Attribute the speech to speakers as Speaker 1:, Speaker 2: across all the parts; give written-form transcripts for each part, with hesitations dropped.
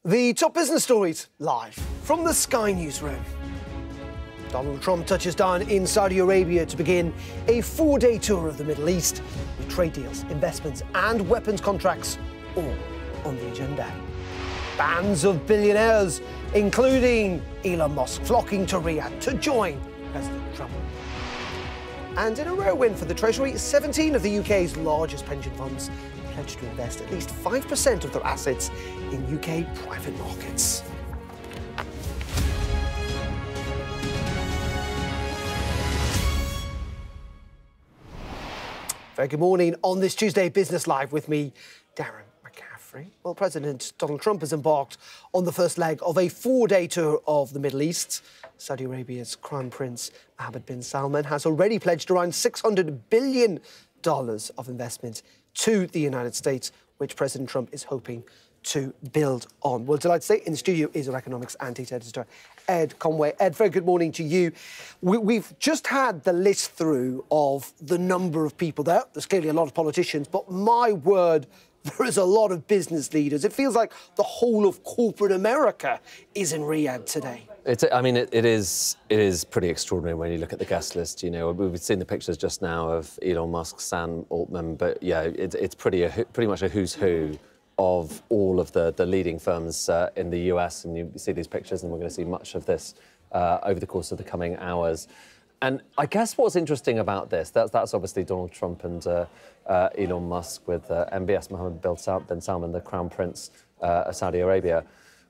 Speaker 1: The top business stories live from the Sky Newsroom. Donald Trump touches down in Saudi Arabia to begin a four-day tour of the Middle East, with trade deals, investments and weapons contracts all on the agenda. Bands of billionaires, including Elon Musk, flocking to Riyadh to join President Trump. And in a rare win for the Treasury, 17 of the UK's largest pension funds pledged to invest at least 5% of their assets in UK private markets. Very good morning on this Tuesday Business Live with me, Darren McCaffrey. Well, President Donald Trump has embarked on the first leg of a four-day tour of the Middle East. Saudi Arabia's Crown Prince Mohammed bin Salman has already pledged around $600 billion of investment to the United States, which President Trump is hoping to build on. Well, delighted to say in the studio is our economics and data editor, Ed Conway. Ed, very good morning to you. We've just had the list through of the number of people there. There's clearly a lot of politicians, but my word, there is a lot of business leaders. It feels like the whole of corporate America is in Riyadh today.
Speaker 2: It is pretty extraordinary when you look at the guest list. You know, we've seen the pictures just now of Elon Musk, Sam Altman, but yeah, it's pretty much a who's who of all of the leading firms in the US, and you see these pictures, and we're going to see much of this over the course of the coming hours. And I guess what's interesting about this, that's obviously Donald Trump and Elon Musk with MBS Mohammed bin Salman, the Crown Prince of Saudi Arabia.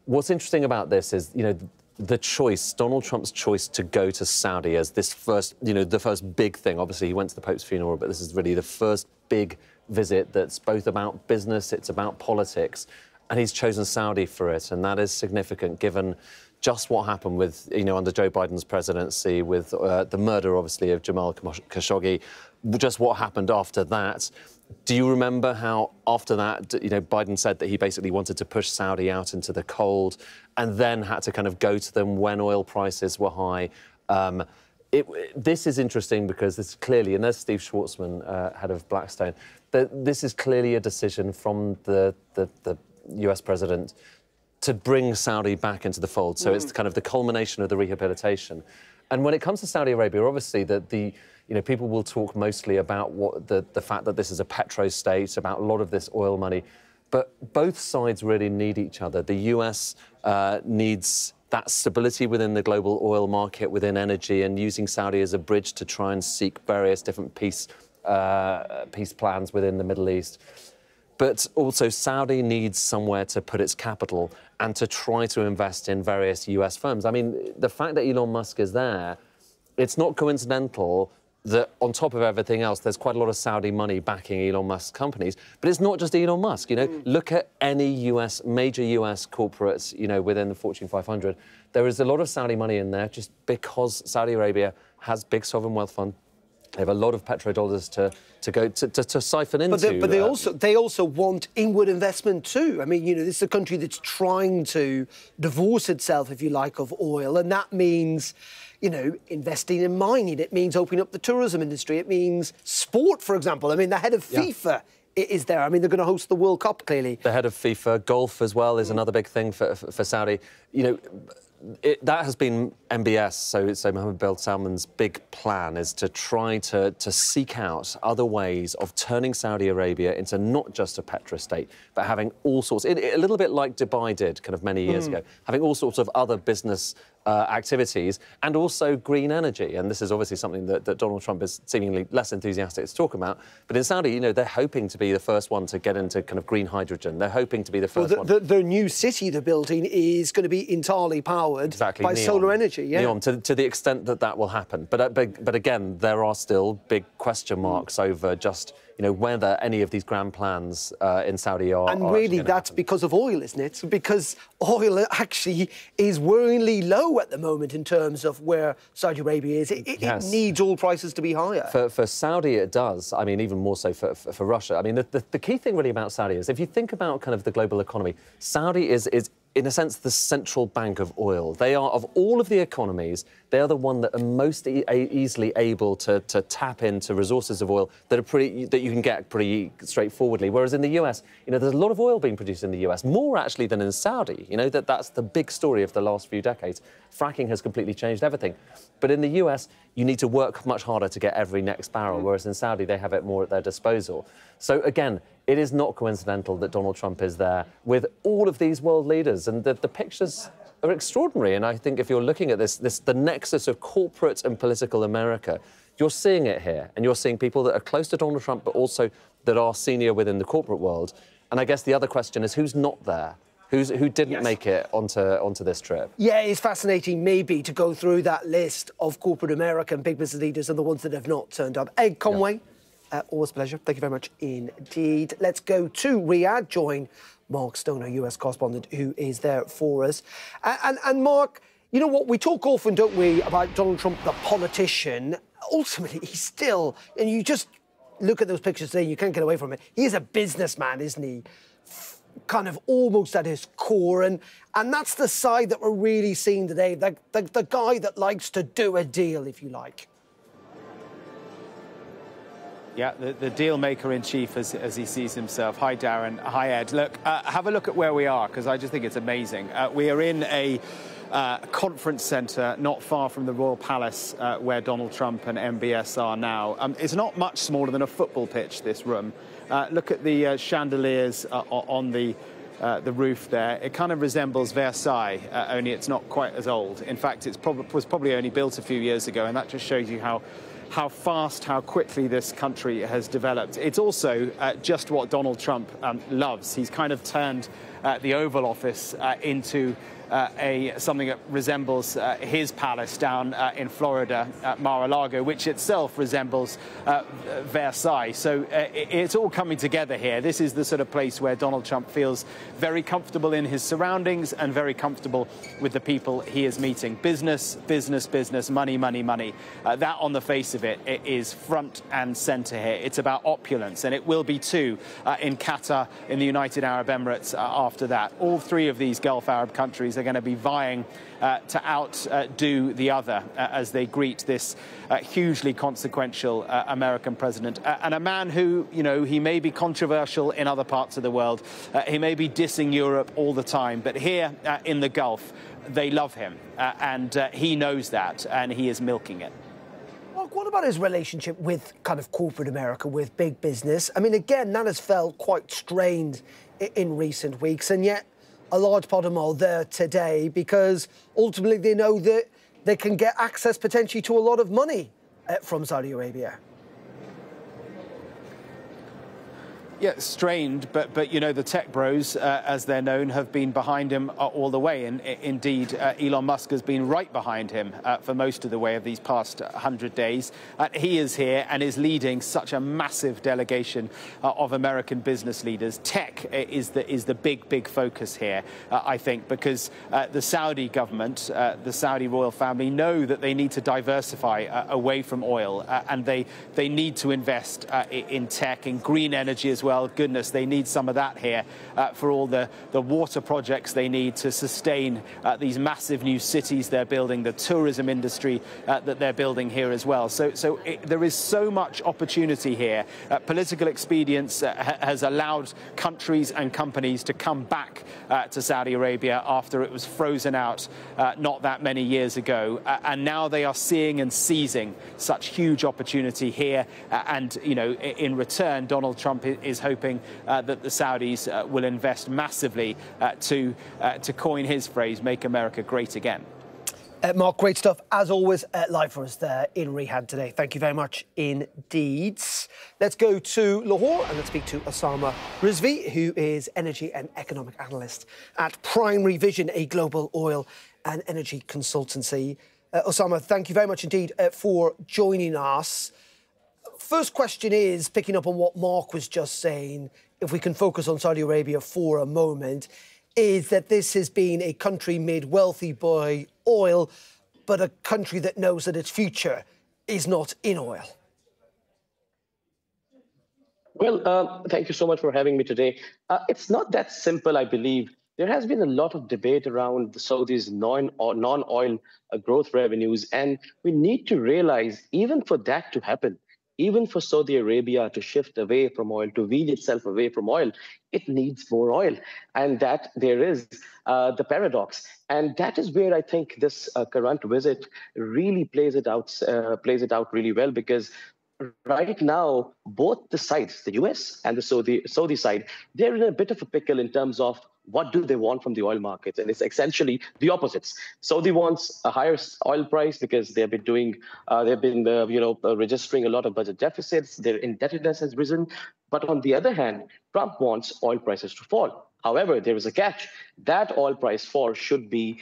Speaker 2: What's interesting about this is, you know, the choice, Donald Trump's choice to go to Saudi as this first, you know, the first big thing. Obviously, he went to the Pope's funeral, but this is really the first big visit that's both about business, it's about politics, and he's chosen Saudi for it, and that is significant given just what happened with, you know, under Joe Biden's presidency, with the murder, obviously, of Jamal Khashoggi, just what happened after that. Do you remember how, after that, you know, Biden said that he basically wanted to push Saudi out into the cold and then had to kind of go to them when oil prices were high? This is interesting because this clearly, and there's Steve Schwarzman, head of Blackstone, that this is clearly a decision from the US president to bring Saudi back into the fold. So it's kind of the culmination of the rehabilitation. And when it comes to Saudi Arabia, obviously, you know, people will talk mostly about what the fact that this is a petro state, about a lot of this oil money. But both sides really need each other. The US needs that stability within the global oil market, within energy, and using Saudi as a bridge to try and seek various different peace plans within the Middle East. But also Saudi needs somewhere to put its capital and to try to invest in various US firms. I mean, the fact that Elon Musk is there, it's not coincidental that on top of everything else, there's quite a lot of Saudi money backing Elon Musk's companies. But it's not just Elon Musk, you know. Look at any major US corporates, you know, within the Fortune 500. There is a lot of Saudi money in there just because Saudi Arabia has big sovereign wealth fund. They have a lot of petrodollars to siphon into.
Speaker 1: But they also want inward investment too. I mean, you know, this is a country that's trying to divorce itself, if you like, of oil, and that means, you know, investing in mining. It means opening up the tourism industry. It means sport, for example. I mean, the head of FIFA is there. I mean, they're going to host the World Cup, clearly.
Speaker 2: The head of FIFA, golf as well, is another big thing for Saudi. You know, that has been MBS, so Mohammed bin Salman's big plan is to try to seek out other ways of turning Saudi Arabia into not just a petrostate, but having all sorts, a little bit like Dubai did kind of many years ago, having all sorts of other business activities and also green energy. And this is obviously something that Donald Trump is seemingly less enthusiastic to talk about. But in Saudi, you know, they're hoping to be the first one to get into kind of green hydrogen. They're hoping to be the first one.
Speaker 1: The new city they're building is going to be entirely powered by solar energy. Yeah.
Speaker 2: NEOM, to the extent that will happen. But again, there are still big question marks over just, you know, whether any of these grand plans in Saudi are.
Speaker 1: And really, that's because of oil, isn't it? Because oil actually is worryingly low at the moment in terms of where Saudi Arabia is. It needs oil prices to be higher.
Speaker 2: For Saudi, it does. I mean, even more so for Russia. I mean, the key thing really about Saudi is if you think about kind of the global economy, Saudi is in a sense, the central bank of oil. They are, of all of the economies, they are the one that are most easily able to tap into resources of oil that are that you can get pretty straightforwardly. Whereas in the US, there's a lot of oil being produced in the US, more actually than in Saudi. That's the big story of the last few decades. Fracking has completely changed everything. But in the US, you need to work much harder to get every next barrel, whereas in Saudi, they have it more at their disposal. So again, it is not coincidental that Donald Trump is there with all of these world leaders, and the pictures are extraordinary. And I think if you're looking at the nexus of corporate and political America, you're seeing it here, and you're seeing people that are close to Donald Trump, but also that are senior within the corporate world. And I guess the other question is who's not there? Who didn't make it onto this trip? Yeah,
Speaker 1: it's fascinating maybe to go through that list of corporate America and big business leaders and the ones that have not turned up. Ed Conway, always a pleasure. Thank you very much indeed. Let's go to Riyadh, join Mark Stoner, US correspondent, who is there for us. And Mark, you know what, we talk often, don't we, about Donald Trump, the politician. Ultimately, he's still, and you just look at those pictures today, you can't get away from it. He is a businessman, isn't he? Kind of almost at his core, and that's the side that we're really seeing today, the guy that likes to do a deal, if you like.
Speaker 3: Yeah, the deal maker in chief as he sees himself. Hi, Darren. Hi, Ed. Look, have a look at where we are, because I just think it's amazing. We are in a conference centre not far from the Royal Palace, where Donald Trump and MBS are now. It's not much smaller than a football pitch, this room. Look at the chandeliers on the roof there. It kind of resembles Versailles, only it's not quite as old. In fact, it was probably only built a few years ago, and that just shows you how fast, how quickly this country has developed. It's also just what Donald Trump loves. He's kind of turned the Oval Office into something that resembles his palace down in Florida, Mar-a-Lago, which itself resembles Versailles. So it's all coming together here. This is the sort of place where Donald Trump feels very comfortable in his surroundings and very comfortable with the people he is meeting. Business, business, business, money, money, money. That, on the face of it, is front and centre here. It's about opulence, and it will be too in Qatar, in the United Arab Emirates after that. All three of these Gulf Arab countries are going to be vying to outdo the other as they greet this hugely consequential American president, and a man who, he may be controversial in other parts of the world, he may be dissing Europe all the time, but here in the Gulf, they love him, and he knows that, and he is milking it.
Speaker 1: Mark, what about his relationship with kind of corporate America, with big business? I mean, again, that has felt quite strained in recent weeks, and yet a large part of them are there today because ultimately they know that they can get access potentially to a lot of money from Saudi Arabia.
Speaker 3: Yeah, strained, but the tech bros, as they're known, have been behind him all the way. And indeed, Elon Musk has been right behind him for most of the way of these past 100 days. He is here and is leading such a massive delegation of American business leaders. Tech is the big focus here, I think, because the Saudi government, the Saudi royal family, know that they need to diversify away from oil, and they need to invest in tech, in green energy as well. Goodness, they need some of that here for all the water projects they need to sustain these massive new cities they're building, the tourism industry that they're building here as well. So there is so much opportunity here. Political expedience has allowed countries and companies to come back to Saudi Arabia after it was frozen out not that many years ago. And now they are seeing and seizing such huge opportunity here. And, in return, Donald Trump is hoping that the Saudis will invest massively to coin his phrase, make America great again.
Speaker 1: Mark, great stuff, as always, live for us there in Riyadh today. Thank you very much indeed. Let's go to Lahore and let's speak to Osama Rizvi, who is energy and economic analyst at Primary Vision, a global oil and energy consultancy. Osama, thank you very much indeed for joining us. First question is, picking up on what Mark was just saying, if we can focus on Saudi Arabia for a moment, is that this has been a country made wealthy by oil, but a country that knows that its future is not in oil.
Speaker 4: Well, thank you so much for having me today. It's not that simple, I believe, there has been a lot of debate around the Saudis' non-oil growth revenues. And we need to realize, even for that to happen, even for Saudi Arabia to shift away from oil, to wean itself away from oil, it needs more oil. And that there is the paradox. And that is where I think this current visit really plays it out really well, because right now, both the sides, the US and the Saudi side, they're in a bit of a pickle in terms of what do they want from the oil markets. And it's essentially the opposites. Saudi wants a higher oil price because they've been registering a lot of budget deficits. Their indebtedness has risen. But on the other hand, Trump wants oil prices to fall. However, there is a catch. That oil price fall should be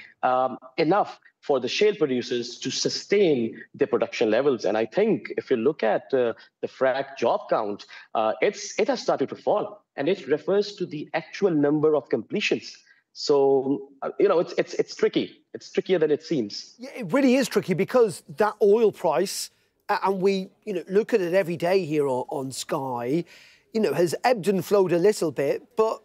Speaker 4: enough for the shale producers to sustain their production levels. And I think if you look at the frac job count, it has started to fall, and it refers to the actual number of completions. So, it's tricky. It's trickier than it seems.
Speaker 1: Yeah, it really is tricky, because that oil price, and we look at it every day here on Sky, has ebbed and flowed a little bit, but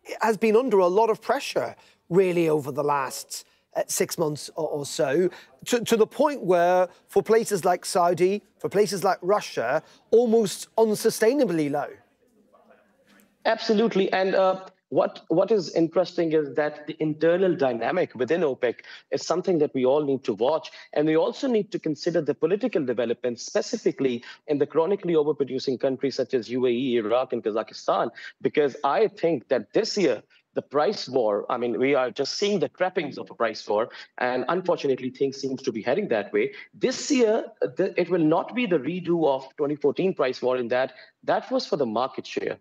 Speaker 1: it has been under a lot of pressure really over the last 6 months or so, to the point where for places like Saudi, for places like Russia, almost unsustainably low.
Speaker 4: Absolutely. And what is interesting is that the internal dynamic within OPEC is something that we all need to watch. And we also need to consider the political developments, specifically in the chronically overproducing countries such as UAE, Iraq, and Kazakhstan, because I think that this year, the price war, we are just seeing the trappings of a price war, and unfortunately, things seem to be heading that way. This year, it will not be the redo of 2014 price war in that was for the market share.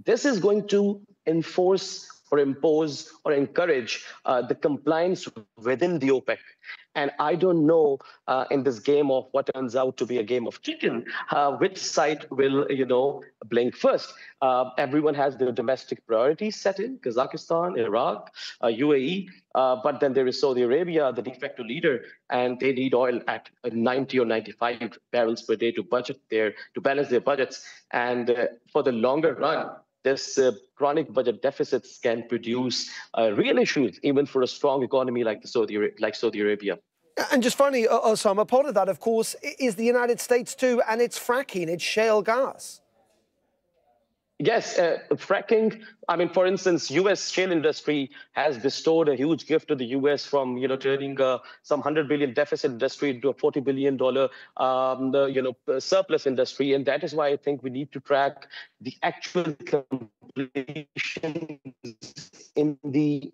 Speaker 4: This is going to enforce or impose or encourage the compliance within the OPEC. And I don't know in this game of what turns out to be a game of chicken, which side will, blink first. Everyone has their domestic priorities set in: Kazakhstan, Iraq, UAE. But then there is Saudi Arabia, the de facto leader, and they need oil at 90 or 95 barrels per day to balance their budgets. And for the longer run, this chronic budget deficits can produce real issues, even for a strong economy like Saudi Arabia.
Speaker 1: And just finally, Osama, part of that, of course, is the United States too, and it's fracking, it's shale gas.
Speaker 4: Yes, fracking. For instance, U.S. shale industry has bestowed a huge gift to the U.S. from, turning some $100 billion deficit industry into a $40 billion, surplus industry. And that is why I think we need to track the actual completion in the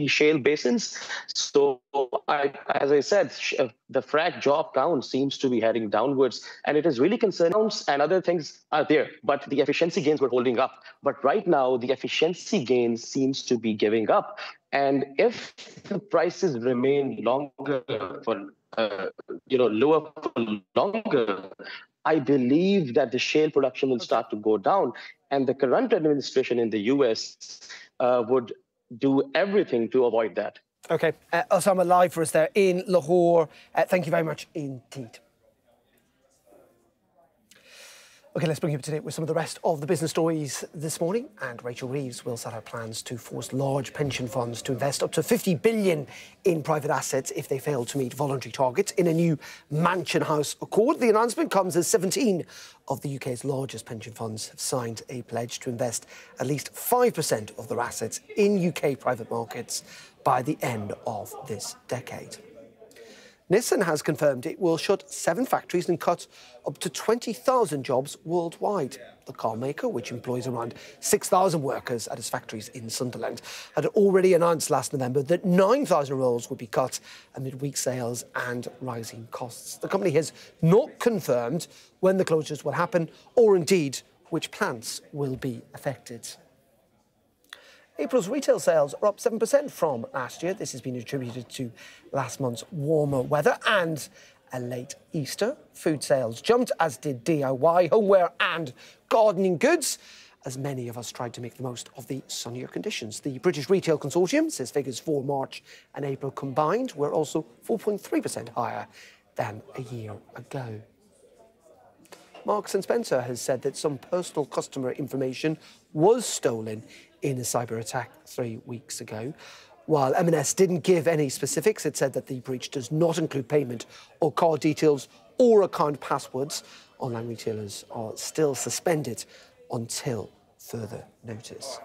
Speaker 4: shale basins. So, as I said, the frac job count seems to be heading downwards, and it is really concerning. And other things are there, but the efficiency gains were holding up. But right now, the efficiency gains seems to be giving up. And if the prices remain longer lower for longer, I believe that the shale production will start to go down. And the current administration in the US would do everything to avoid that.
Speaker 1: OK. Osama, live for us there in Lahore. Thank you very much indeed. OK, let's bring you up to date with some of the rest of the business stories this morning. And Rachel Reeves will set out plans to force large pension funds to invest up to $50 billion in private assets if they fail to meet voluntary targets in a new Mansion House Accord. The announcement comes as 17 of the UK's largest pension funds have signed a pledge to invest at least 5% of their assets in UK private markets by the end of this decade. Nissan has confirmed it will shut 7 factories and cut up to 20,000 jobs worldwide. The car maker, which employs around 6,000 workers at its factories in Sunderland, had already announced last November that 9,000 roles would be cut amid weak sales and rising costs. The company has not confirmed when the closures will happen or indeed which plants will be affected. April's retail sales are up 7% from last year. This has been attributed to last month's warmer weather and a late Easter. Food sales jumped, as did DIY, homeware and gardening goods, as many of us tried to make the most of the sunnier conditions. The British Retail Consortium says figures for March and April combined were also 4.3% higher than a year ago. Marks & Spencer has said that some personal customer information was stolen in a cyber attack 3 weeks ago. While M&S didn't give any specifics, it said that the breach does not include payment or card details or account passwords. Online retailers are still suspended until further notice.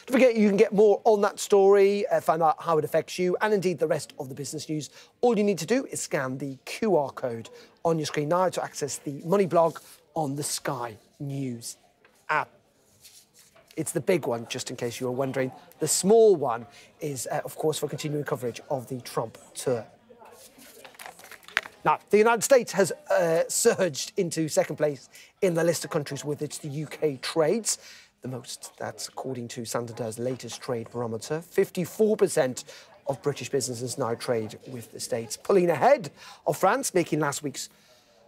Speaker 1: Don't forget, you can get more on that story, find out how it affects you, and indeed the rest of the business news. All you need to do is scan the QR code on your screen now to access the Money blog on the Sky News app. It's the big one, just in case you were wondering. The small one is, of course, for continuing coverage of the Trump tour. Now, the United States has surged into second place in the list of countries with which the UK trades. The most, that's according to Santander's latest trade barometer. 54% of British businesses now trade with the States, pulling ahead of France, making last week's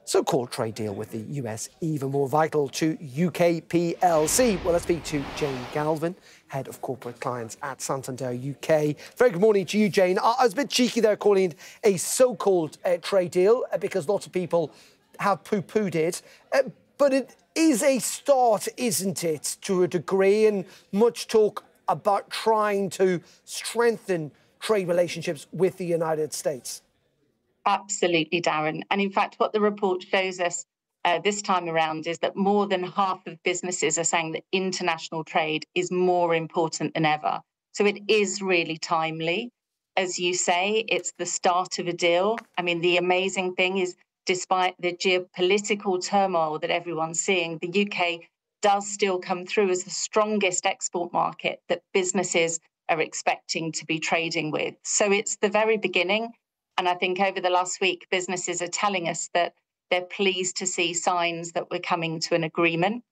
Speaker 1: so-called trade deal with the US even more vital to UK PLC. Well, let's speak to Jane Galvin, Head of Corporate Clients at Santander UK. Very good morning to you, Jane. I was a bit cheeky there calling it a so-called trade deal because lots of people have poo-pooed it. But it is a start, isn't it, to a degree, and much talk about trying to strengthen trade relationships with the United States.
Speaker 5: Absolutely, Darren. And in fact, what the report shows us this time around is that more than half of businesses are saying that international trade is more important than ever. So it is really timely. As you say, it's the start of a deal. I mean, the amazing thing is, despite the geopolitical turmoil that everyone's seeing, the UK does still come through as the strongest export market that businesses are expecting to be trading with. So it's the very beginning. And I think over the last week, businesses are telling us that they're pleased to see signs that we're coming to an agreement.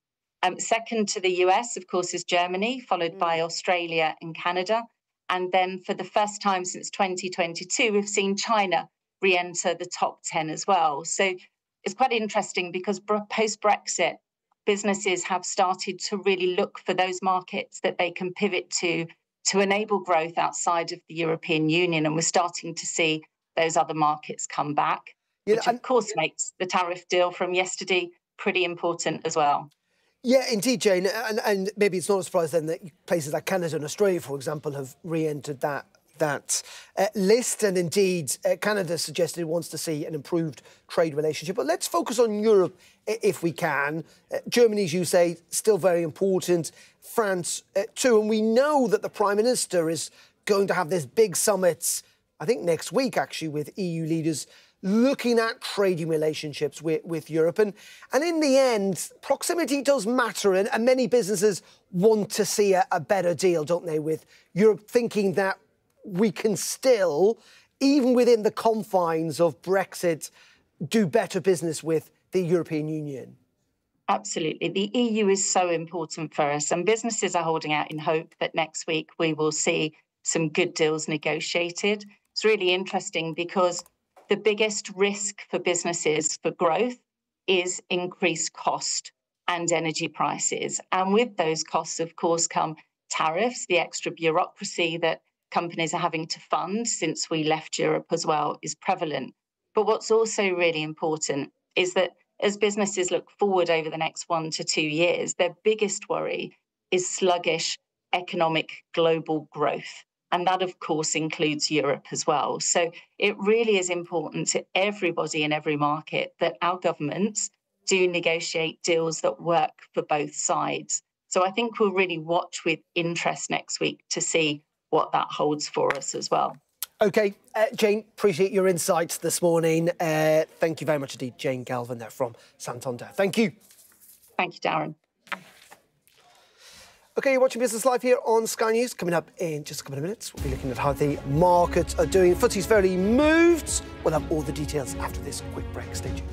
Speaker 5: Second to the US, of course, is Germany, followed by Australia and Canada. And then for the first time since 2022, we've seen China re-enter the top 10 as well. So it's quite interesting because post-Brexit, businesses have started to really look for those markets that they can pivot to enable growth outside of the European Union. And we're starting to see those other markets come back, which of course makes the tariff deal from yesterday pretty important as well.
Speaker 1: Yeah, indeed, Jane. And maybe it's not a surprise then that places like Canada and Australia, for example, have re-entered that list. And indeed, Canada suggested it wants to see an improved trade relationship. But let's focus on Europe if we can. Germany, as you say, still very important. France too. And we know that the Prime Minister is going to have this big summit, I think next week, actually, with EU leaders looking at trading relationships with Europe. And in the end, proximity does matter. And many businesses want to see a better deal, don't they, with Europe, thinking that we can still, even within the confines of Brexit, do better business with the European Union.
Speaker 5: Absolutely. The EU is so important for us, and businesses are holding out in hope that next week we will see some good deals negotiated. It's really interesting because the biggest risk for businesses for growth is increased cost and energy prices. And with those costs, of course, come tariffs, the extra bureaucracy that companies are having to fund since we left Europe as well is prevalent. But what's also really important is that as businesses look forward over the next 1 to 2 years, their biggest worry is sluggish economic global growth. And that, of course, includes Europe as well. So it really is important to everybody in every market that our governments do negotiate deals that work for both sides. So I think we'll really watch with interest next week to see what that holds for us as well.
Speaker 1: OK, Jane, appreciate your insights this morning. Thank you very much indeed, Jane Galvin there from Santander. Thank you.
Speaker 5: Thank you, Darren.
Speaker 1: OK, you're watching Business Live here on Sky News. Coming up in just a couple of minutes, we'll be looking at how the markets are doing. FTSE's fairly moved. We'll have all the details after this quick break. Stay tuned.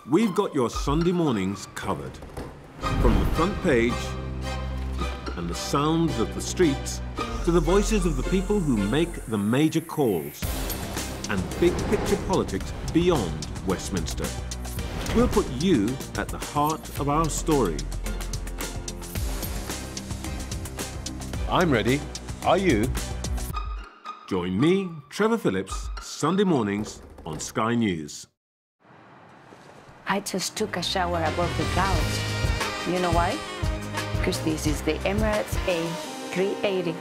Speaker 6: we've got your Sunday mornings covered. From the front page and the sounds of the streets to the voices of the people who make the major calls and big picture politics beyond Westminster. We'll put you at the heart of our story.
Speaker 7: I'm ready. Are you?
Speaker 6: Join me, Trevor Phillips, Sunday mornings on Sky News.
Speaker 8: I just took a shower above the clouds. You know why? Because this is the Emirates A380.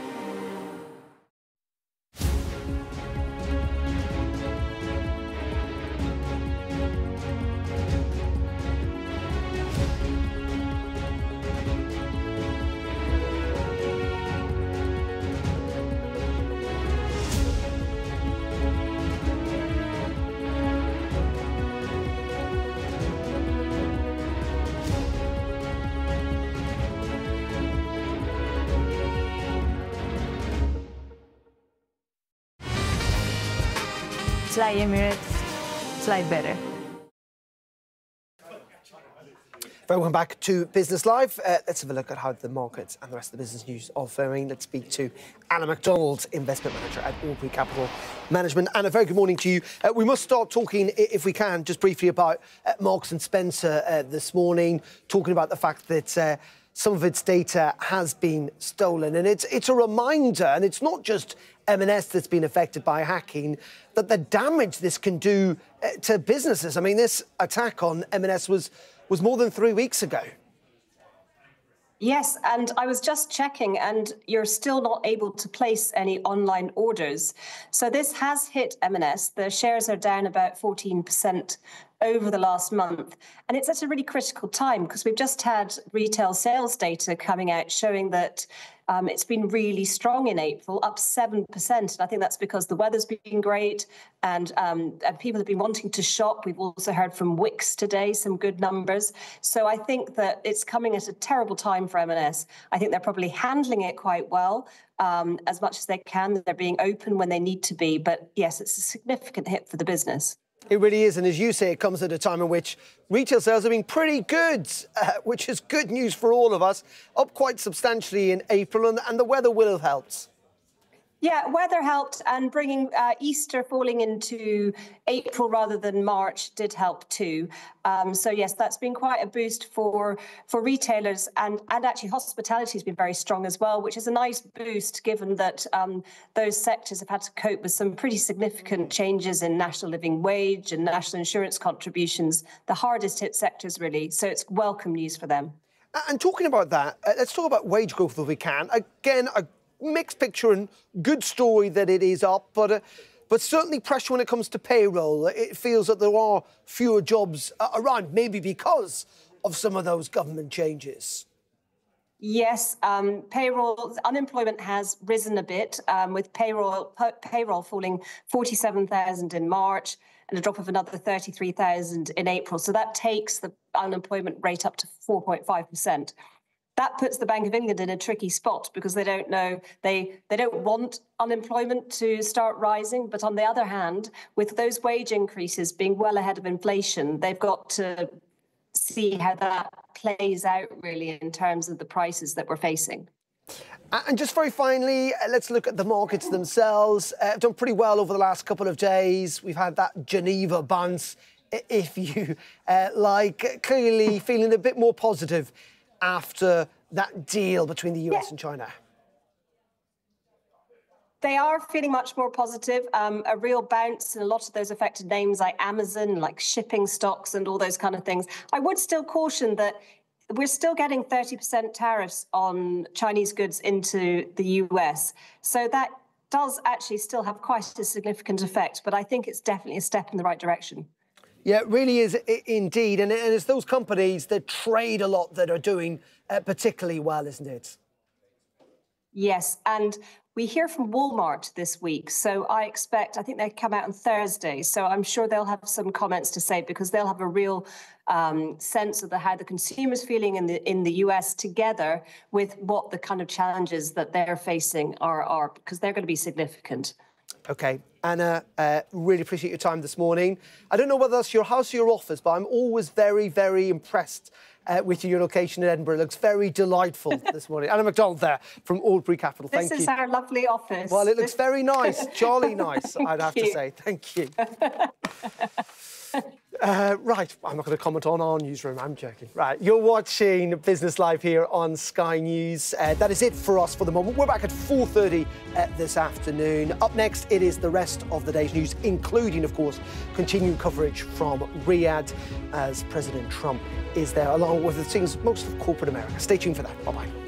Speaker 8: Fly Emirates, fly better.
Speaker 1: Welcome back to Business Live. Let's have a look at how the markets and the rest of the business news are faring. Let's speak to Anna MacDonald, Investment Manager at Albury Capital Management. Anna, very good morning to you. We must start talking, if we can, just briefly about Marks & Spencer this morning, talking about the fact that some of its data has been stolen. And it's a reminder, and it's not just M&S that's been affected by hacking, that the damage this can do to businesses. I mean, this attack on M&S was more than 3 weeks ago.
Speaker 9: Yes, and I was just checking, and you're still not able to place any online orders. So this has hit M&S. The shares are down about 14% over the last month. And it's at a really critical time because we've just had retail sales data coming out showing that it's been really strong in April, up 7%. And I think that's because the weather's been great and people have been wanting to shop. We've also heard from Wix today, some good numbers. So I think that it's coming at a terrible time for M&S. I think they're probably handling it quite well, as much as they can. They're being open when they need to be. But yes, it's a significant hit for the business.
Speaker 1: It really is. And as you say, it comes at a time in which retail sales have been pretty good, which is good news for all of us, up quite substantially in April, and the weather will have helped.
Speaker 9: Yeah, weather helped, and bringing Easter falling into April rather than March did help too. So yes, that's been quite a boost for retailers, and actually hospitality has been very strong as well, which is a nice boost given that those sectors have had to cope with some pretty significant changes in national living wage and national insurance contributions, the hardest hit sectors really. So it's welcome news for them.
Speaker 1: And talking about that, let's talk about wage growth if we can. Again, a mixed picture and good story that it is up, but certainly pressure when it comes to payroll. It feels that there are fewer jobs around, maybe because of some of those government changes.
Speaker 9: Yes, unemployment has risen a bit, with payroll falling 47,000 in March and a drop of another 33,000 in April. So that takes the unemployment rate up to 4.5%. That puts the Bank of England in a tricky spot because they don't know, they don't want unemployment to start rising. But on the other hand, with those wage increases being well ahead of inflation, they've got to see how that plays out really in terms of the prices that we're facing.
Speaker 1: And just very finally, let's look at the markets themselves. Done pretty well over the last couple of days. We've had that Geneva bounce, if you like, clearly feeling a bit more positive after that deal between the US and China.
Speaker 9: They are feeling much more positive, a real bounce in a lot of those affected names like Amazon, like shipping stocks and all those kind of things. I would still caution that we're still getting 30% tariffs on Chinese goods into the US. So that does actually still have quite a significant effect, but I think it's definitely a step in the right direction.
Speaker 1: Yeah, it really is indeed. And it's those companies that trade a lot that are doing particularly well, isn't it?
Speaker 9: Yes, and we hear from Walmart this week. So I think they come out on Thursday. So I'm sure they'll have some comments to say because they'll have a real sense of how the consumer's feeling in the US together with what the kind of challenges that they're facing are because they're going to be significant.
Speaker 1: OK. Anna, really appreciate your time this morning. I don't know whether that's your house or your office, but I'm always very, very impressed with your location in Edinburgh. It looks very delightful this morning. Anna McDonald there from Albury Capital. Thank you.
Speaker 9: This is our lovely office.
Speaker 1: Well, it looks very nice, jolly nice, I'd have to say. Thank you. Right, I'm not going to comment on our newsroom, I'm joking. Right, you're watching Business Live here on Sky News. That is it for us for the moment. We're back at 4:30 this afternoon. Up next, it is the rest of the day's news, including, of course, continued coverage from Riyadh as President Trump is there, along with the things most of corporate America. Stay tuned for that. Bye-bye.